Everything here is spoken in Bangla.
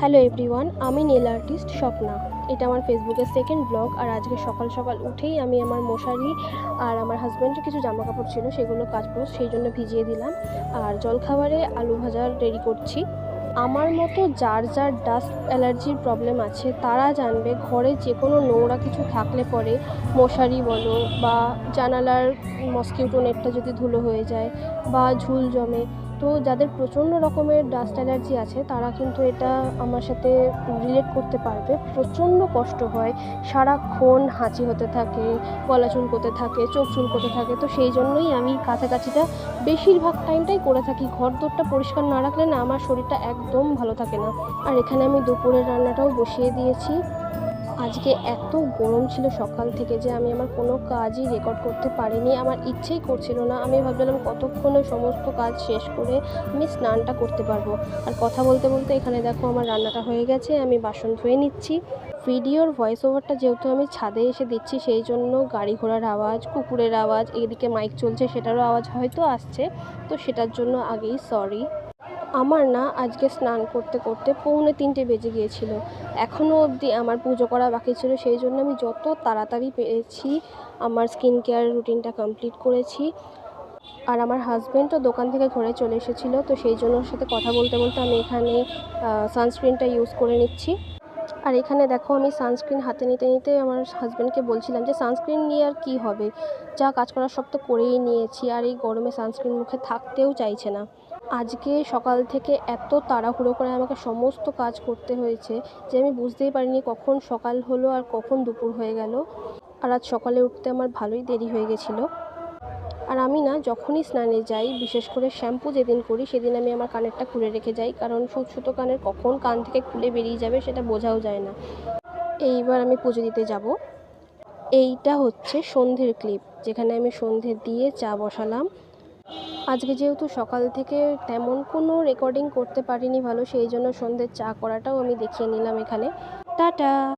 হ্যালো এভরিওয়ান, আমি নেল আর্টিস্ট স্বপ্না। এটা আমার ফেসবুকের সেকেন্ড ব্লগ। আর আজকে সকাল সকাল উঠেই আমি আমার মশারি আর আমার হাজব্যান্ডের কিছু জামা কাপড় ছিল সেগুলো কাচবো, সেই জন্য ভিজিয়ে দিলাম। আর জলখাবারে আলু ভাজা রেডি করছি। আমার মতো যার যার ডাস্ট অ্যালার্জির প্রবলেম আছে তারা জানবে, ঘরে যে কোনো নোংরা কিছু থাকলে পরে মশারি বলো বা জানালার মসকিউটো নেটটা যদি ধুলো হয়ে যায় বা ঝুল জমে, তো যাদের প্রচণ্ড রকমের ডাস্ট অ্যালার্জি আছে তারা কিন্তু এটা আমার সাথে রিলেট করতে পারবে। প্রচণ্ড কষ্ট হয়, সারাক্ষণ হাঁচি হতে থাকে, গলা চুলকোতে থাকে, চোখ চুলকোতে থাকে। তো সেই জন্যই আমি কাছাকাছিটা বেশিরভাগ টাইমটাই করে থাকি। ঘর দোরটা পরিষ্কার না রাখলে না আমার শরীরটা একদম ভালো থাকে না। আর এখানে আমি দুপুরের রান্নাটাও বসিয়ে দিয়েছি। আজকে এত গরম ছিল সকাল থেকে যে আমি আমার কোনো কাজই রেকর্ড করতে পারিনি। আমার ইচ্ছেই করছিল না। আমি ভাবছিলাম কতক্ষণে সমস্ত কাজ শেষ করে আমি স্নানটা করতে পারবো। আর কথা বলতে বলতে এখানে দেখো আমার রান্নাটা হয়ে গেছে, আমি বাসন ধুয়ে নিচ্ছি। ভিডিওর ভয়েস ওভারটা যেহেতু আমি ছাদে এসে দিচ্ছি, সেই জন্য গাড়ি ঘোড়ার আওয়াজ, কুকুরের আওয়াজ, এদিকে মাইক চলছে সেটারও আওয়াজ হয়তো আসছে, তো সেটার জন্য আগেই সরি। আমার না আজকে স্নান করতে করতে 2:45 বেজে গিয়েছিল। এখনও অবধি আমার পুজো করা বাকি ছিল, সেই জন্য আমি যত তাড়াতাড়ি পেরেছি আমার স্কিন কেয়ার রুটিনটা কমপ্লিট করেছি। আর আমার হাজব্যান্ডও দোকান থেকে ঘরে চলে এসেছিলো, তো সেই জন্য ওর সাথে কথা বলতে বলতে আমি এখানে সানস্ক্রিনটা ইউজ করে নিচ্ছি। আর এখানে দেখো আমি সানস্ক্রিন হাতে নিতে নিতে আমার হাজব্যান্ডকে বলছিলাম যে সানস্ক্রিন নিয়ে আর কী হবে, যা কাজ করার সব তো করেই নিয়েছি, আর এই গরমে সানস্ক্রিন মুখে থাকতেও চাইছে না। আজকে সকাল থেকে এত তাড়াহুড়ো করে আমাকে সমস্ত কাজ করতে হয়েছে যে আমি বুঝতেই পারিনি কখন সকাল হলো আর কখন দুপুর হয়ে গেল। আর আজ সকালে উঠতে আমার ভালোই দেরি হয়ে গেছিলো। আর আমি না যখনই স্নানে যাই, বিশেষ করে শ্যাম্পু যেদিন করি সেদিন আমি আমার কানেরটা খুলে রেখে যাই, কারণ সুতো কানের কখন কান থেকে খুলে বেরিয়ে যাবে সেটা বোঝাও যায় না। এইবার আমি পুজো দিতে যাব। এইটা হচ্ছে সন্ধ্যের ক্লিপ, যেখানে আমি সন্ধ্যে দিয়ে চা বসালাম। আজকে যেহেতু সকাল থেকে তেমন কোনো রেকর্ডিং করতে পারিনি ভালো, সেই জন্য সন্ধ্যের চা করাটাও আমি দেখিয়ে নিলাম এখানে। টাটা।